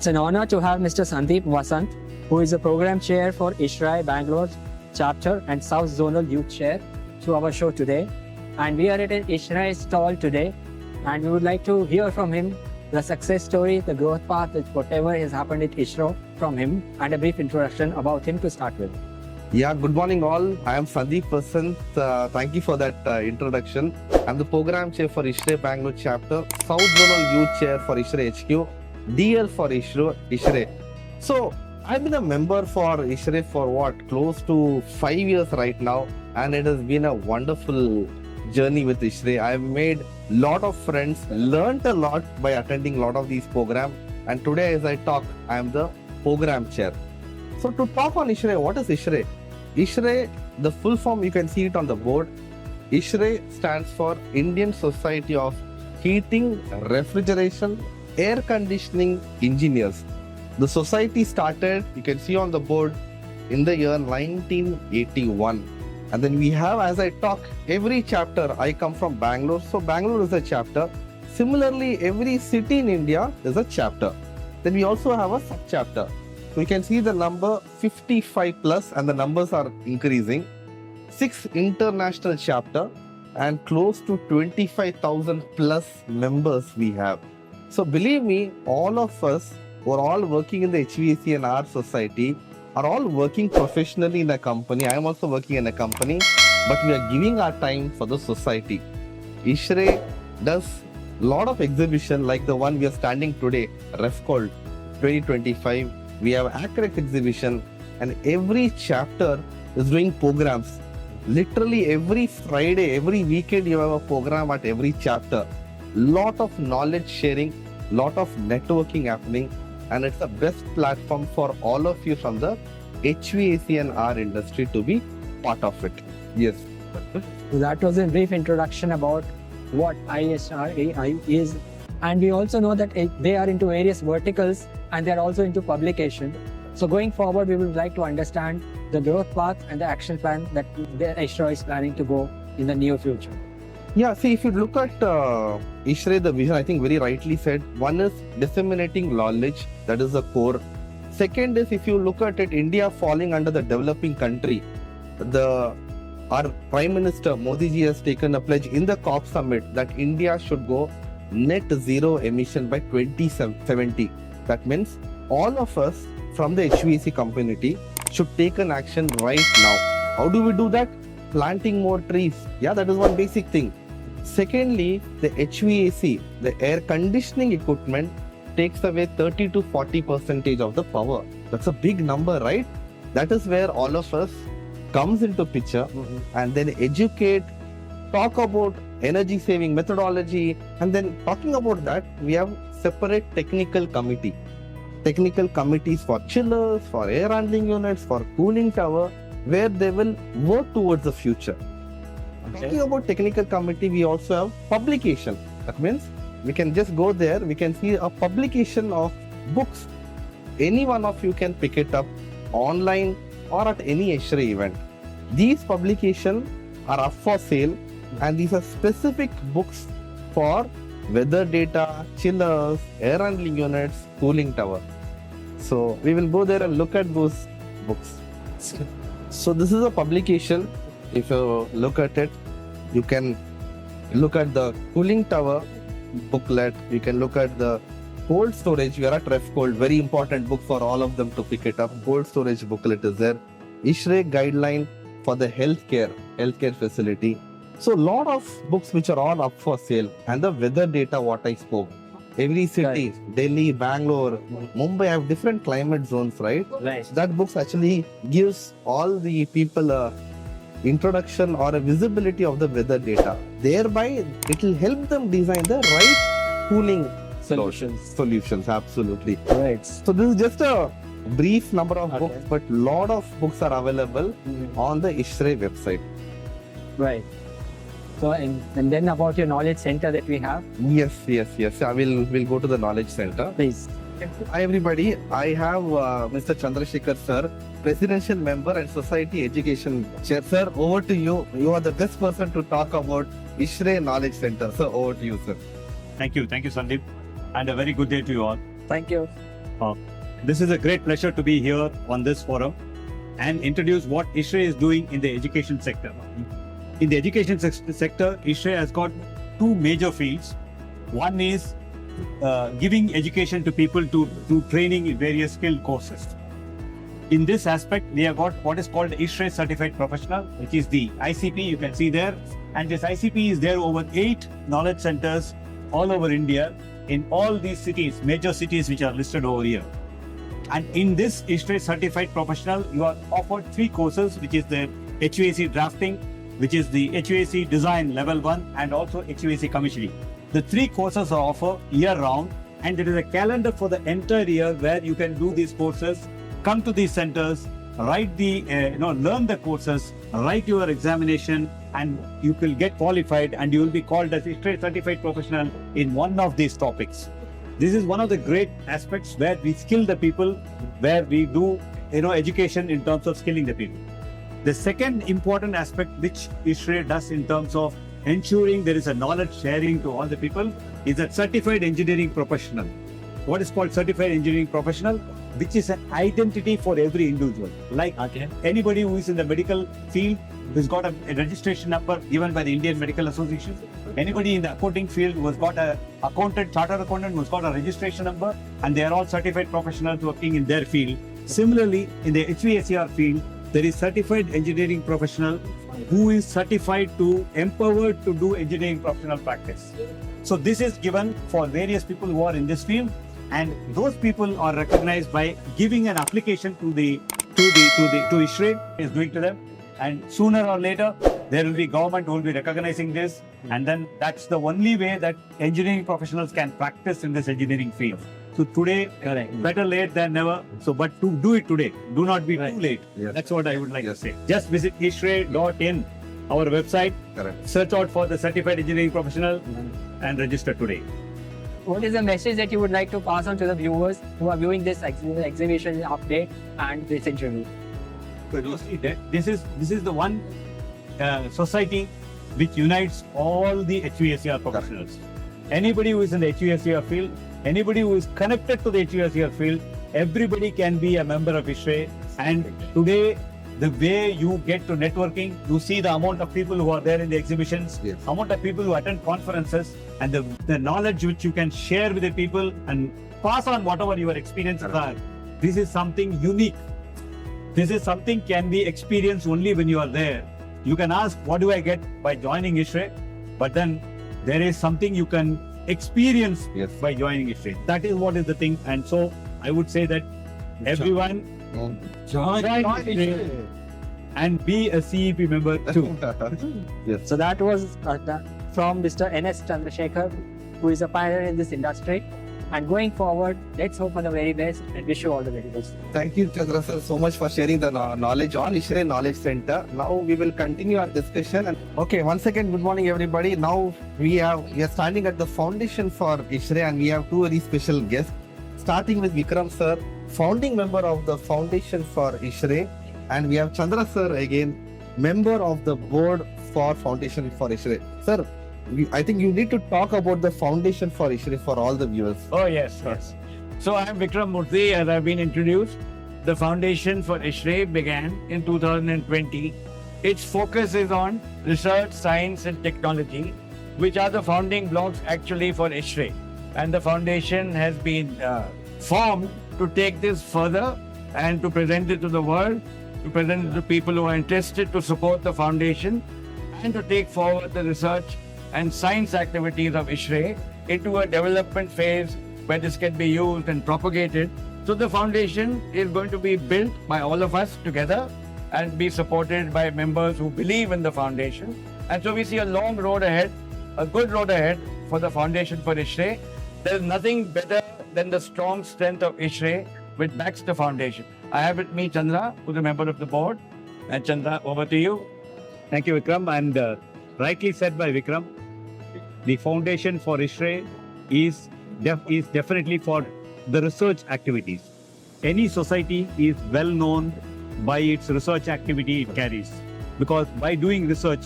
It's an honor to have Mr. Sandeep Vasant, who is the Program Chair for ISHRAE Bangalore Chapter and South Zonal Youth Chair, to our show today. And we are at an ISHRAE stall today, and we would like to hear from him the success story, the growth path, whatever has happened at ISHRAE from him, and a brief introduction about him to start with. Yeah, good morning all. I am Sandeep Vasant. Thank you for that introduction. I'm the Program Chair for ISHRAE Bangalore Chapter, South Zonal Youth Chair for ISHRAE HQ, DL for ISHRAE. So, I've been a member for ISHRAE for close to 5 years right now, and it has been a wonderful journey with ISHRAE. I've made a lot of friends, learned a lot by attending a lot of these programs, and today as I talk, I am the Program Chair. So to talk on ISHRAE, what is ISHRAE? ISHRAE, the full form, you can see it on the board. ISHRAE stands for Indian Society of Heating, Refrigeration, Air Conditioning Engineers. The society started, you can see on the board, in the year 1981. And then we have, as I talk, every chapter, I come from Bangalore, so Bangalore is a chapter. Similarly, every city in India is a chapter. Then we also have a sub-chapter. So you can see the number 55 plus, and the numbers are increasing. 6 international chapter and close to 25,000 plus members we have. So believe me, all of us who are all working in the HVAC&R society are all working professionally in a company. I am also working in a company, but we are giving our time for the society. ISHRAE does a lot of exhibition like the one we are standing today, REFCOLD 2025. We have Accurate exhibition, and every chapter is doing programs. Literally every Friday, every weekend you have a program at every chapter. Lot of knowledge sharing, lot of networking happening, and it's the best platform for all of you from the HVAC&R industry to be part of it. Yes. That was a brief introduction about what ISHRAE is. And we also know that they are into various verticals, and they are also into publication. So going forward, we would like to understand the growth path and the action plan that the ISHRAE is planning to go in the near future. Yeah, see, if you look at ISHRAE, the vision, I think very rightly said, one is disseminating knowledge, that is the core. Second is, if you look at it, India falling under the developing country, our Prime Minister Modi ji has taken a pledge in the COP summit that India should go net zero emission by 2070. That means all of us from the HVAC community should take an action right now. How do we do that? Planting more trees. Yeah, that is one basic thing. Secondly, the HVAC, the air conditioning equipment, takes away 30 to 40% of the power. That's a big number, right? That is where all of us comes into picture, and then educate, talk about energy saving methodology, and then talking about that, we have separate technical committee. Technical committees for chillers, for air handling units, for cooling tower, where they will work towards the future. Okay. Talking about technical committee, we also have publication. That means we can just go there, we can see a publication of books. Any one of you can pick it up online or at any ISHRAE event. These publications are up for sale, and these are specific books for weather data, chillers, air handling units, cooling tower. So we will go there and look at those books. So this is a publication. If you look at it, you can look at the cooling tower booklet. You can look at the cold storage. We are at REFCOLD, very important book for all of them to pick it up. Cold storage booklet is there. ISHRAE guideline for the healthcare facility. So a lot of books which are all up for sale, and the weather data what I spoke. Every city, right. Delhi, Bangalore, Mumbai have different climate zones, right? Right. That books actually gives all the people a introduction or a visibility of the weather data. Thereby, it will help them design the right cooling solutions, absolutely. Right. So this is just a brief number of books, but lot of books are available on the ISHRAE website. Right. So, and then about your knowledge center that we have. Yes. We'll go to the knowledge center. Please. Hi everybody. I have Mr. Chandrasekhar sir, Presidential Member and Society Education Chair. Sir, over to you. You are the best person to talk about ISHRAE Knowledge Center. So over to you, sir. Thank you, Sandeep, and a very good day to you all. Thank you. This is a great pleasure to be here on this forum and introduce what ISHRAE is doing in the education sector. In the education sector, ISHRAE has got two major fields. One is giving education to people to training in various skill courses. In this aspect, we have got what is called ISHRAE Certified Professional, which is the ICP you can see there. And this ICP is there over 8 knowledge centers all over India in all these cities, major cities which are listed over here. And in this ISHRAE Certified Professional, you are offered 3 courses, which is the HVAC Drafting, which is the HVAC Design Level 1 and also HVAC Commissioning. The 3 courses are offered year-round, and there is a calendar for the entire year where you can do these courses, come to these centers, write the, learn the courses, write your examination, and you will get qualified and you will be called as ISHRAE Certified Professional in one of these topics. This is one of the great aspects where we skill the people, where we do, education in terms of skilling the people. The second important aspect which ISHRAE does in terms of ensuring there is a knowledge sharing to all the people is a certified engineering professional. What is called certified engineering professional, which is an identity for every individual. Like anybody who is in the medical field who's got a registration number given by the Indian Medical Association. Anybody in the accounting field who has got a chartered accountant who's got a registration number, and they are all certified professionals working in their field. Similarly, in the HVAC&R field, there is certified engineering professional who is certified to empowered to do engineering professional practice. So this is given for various people who are in this field, and those people are recognized by giving an application to ISHRAE is doing to them, and sooner or later there will be government who will be recognizing this, and then that's the only way that engineering professionals can practice in this engineering field. So today, better late than never. So, but to do it today, do not be too late. Yes. That's what I would like to say. Just visit ishrae.in, our website. Search out for the certified engineering professional and register today. What is the message that you would like to pass on to the viewers who are viewing this exhibition update and this interview? This is the one society which unites all the HVAC&R professionals. Anybody who is in the HVAC&R field, anybody who is connected to the HVAC&R field, everybody can be a member of ISHRAE. And today, the way you get to networking, you see the amount of people who are there in the exhibitions, amount of people who attend conferences, and the knowledge which you can share with the people and pass on whatever your experiences are. This is something unique. This is something can be experienced only when you are there. You can ask, what do I get by joining ISHRAE? But then there is something you can experience by joining ISHRAE. That is what is the thing. And so I would say that everyone join ISHRAE and be a CEP member too. So that was from Mr. N.S. Chandrasekhar, who is a pioneer in this industry. And going forward, let's hope for the very best and wish you all the very best. Thank you, Chandra sir, so much for sharing the knowledge on ISHRAE Knowledge Center. Now we will continue our discussion. And okay, once again, good morning, everybody. Now we are standing at the foundation for ISHRAE, and we have 2 very special guests. Starting with Vikram sir, founding member of the Foundation for ISHRAE, and we have Chandra sir again, member of the board for Foundation for ISHRAE. Sir, I think you need to talk about the Foundation for ISHRAE for all the viewers. Oh, yes. So I am Vikram Murthy, as I've been introduced. The Foundation for ISHRAE began in 2020. Its focus is on research, science and technology, which are the founding blocks actually for ISHRAE. And the foundation has been formed to take this further and to present it to the world, to present it to people who are interested to support the foundation, and to take forward the research and science activities of ISHRAE into a development phase where this can be used and propagated. So the foundation is going to be built by all of us together and be supported by members who believe in the foundation. And so we see a long road ahead, a good road ahead for the Foundation for ISHRAE. There is nothing better than the strong strength of ISHRAE which backs the foundation. I have with me Chandra, who's a member of the board. And Chandra, over to you. Thank you, Vikram. And rightly said by Vikram, the Foundation for ISHRAE is definitely for the research activities. Any society is well known by its research activity it carries. Because by doing research,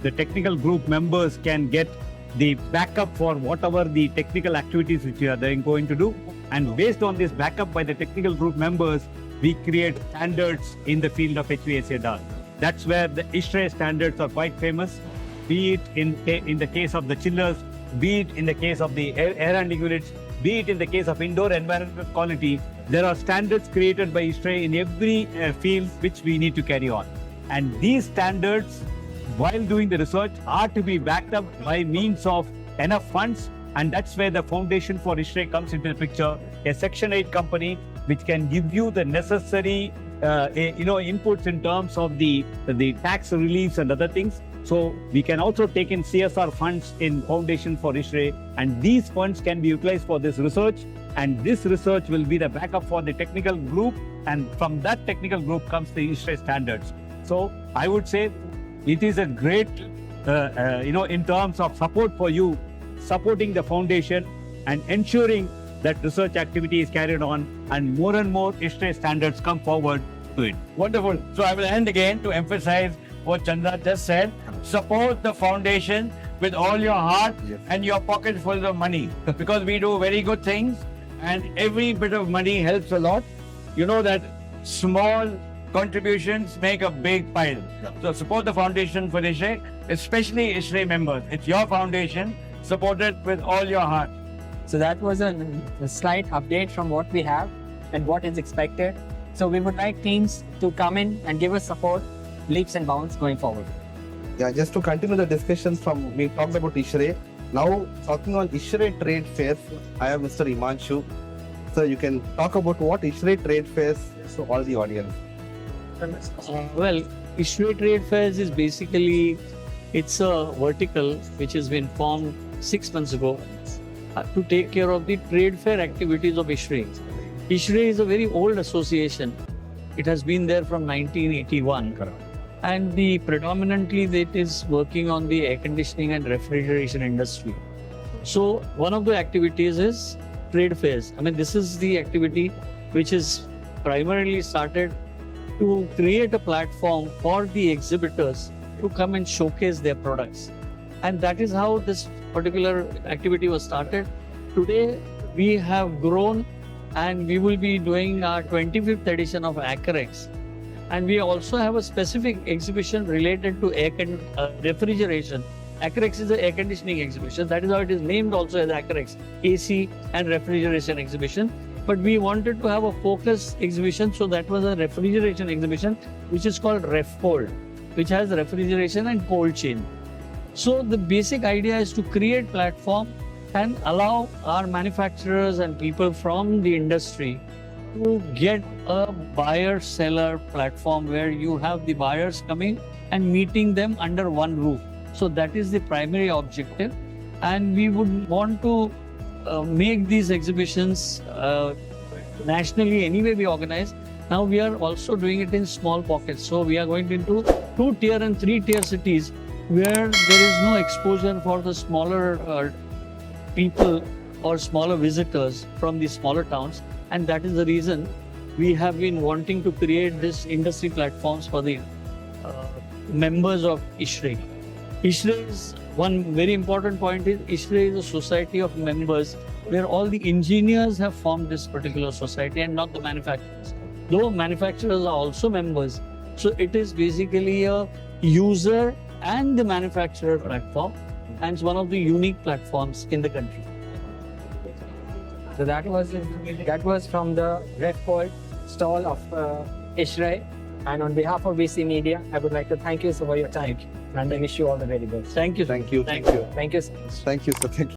the technical group members can get the backup for whatever the technical activities which they are going to do. And based on this backup by the technical group members, we create standards in the field of HVAC&R. That's where the ISHRAE standards are quite famous, be it in the case of the chillers, be it in the case of the air handling units, be it in the case of indoor environmental quality. There are standards created by ISHRAE in every field which we need to carry on. And these standards, while doing the research, are to be backed up by means of enough funds. And that's where the foundation for ISHRAE comes into the picture, a Section 8 company which can give you the necessary inputs in terms of the tax reliefs and other things. So we can also take in CSR funds in foundation for ISHRAE, and these funds can be utilized for this research, and this research will be the backup for the technical group, and from that technical group comes the ISHRAE standards. So I would say it is a great, in terms of support for you, supporting the foundation and ensuring that research activity is carried on and more ISHRAE standards come forward to it. Wonderful. So I will end again to emphasize what Chandra just said. Support the foundation with all your heart and your pocket full of money, because we do very good things and every bit of money helps a lot. You know that small contributions make a big pile. So support the foundation for ISHRAE, especially ISHRAE members. It's your foundation. Support it with all your heart. So that was a slight update from what we have and what is expected. So we would like teams to come in and give us support, leaps and bounds going forward. Yeah, just to continue the discussions from, we talked about ISHRAE. Now, talking on ISHRAE trade fairs, I have Mr. Imanshu. So you can talk about what ISHRAE trade fairs to all the audience. Well, ISHRAE trade fairs is basically, it's a vertical which has been formed 6 months ago to take care of the trade fair activities of ISHRAE. ISHRAE is a very old association. It has been there from 1981. And predominantly it is working on the air conditioning and refrigeration industry. So one of the activities is trade fairs. I mean, this is the activity which is primarily started to create a platform for the exhibitors to come and showcase their products. And that is how this particular activity was started. Today, we have grown and we will be doing our 25th edition of ACREX. And we also have a specific exhibition related to refrigeration. ACREX is an air conditioning exhibition. That is how it is named also as ACREX, AC and refrigeration exhibition. But we wanted to have a focus exhibition, so that was a refrigeration exhibition, which is called REFCOLD, which has refrigeration and cold chain. So the basic idea is to create platform and allow our manufacturers and people from the industry to get a buyer-seller platform where you have the buyers coming and meeting them under one roof. So that is the primary objective. And we would want to make these exhibitions nationally anyway we organize. Now we are also doing it in small pockets. So we are going into 2-tier and 3-tier cities where there is no exposure for the smaller people or smaller visitors from the smaller towns. And that is the reason we have been wanting to create this industry platforms for the members of ISHRAE. ISHRAE is one very important point is ISHRAE is a society of members where all the engineers have formed this particular society and not the manufacturers. Though manufacturers are also members, so it is basically a user and the manufacturer platform, and it's one of the unique platforms in the country. So that was from the REFCOLD stall of ISHRAE. And on behalf of WEECE Media, I would like to thank you for your time and I wish you all the very best. Thank you. Thank you. Thank you. Thank you so much. Thank you, sir. Thank you.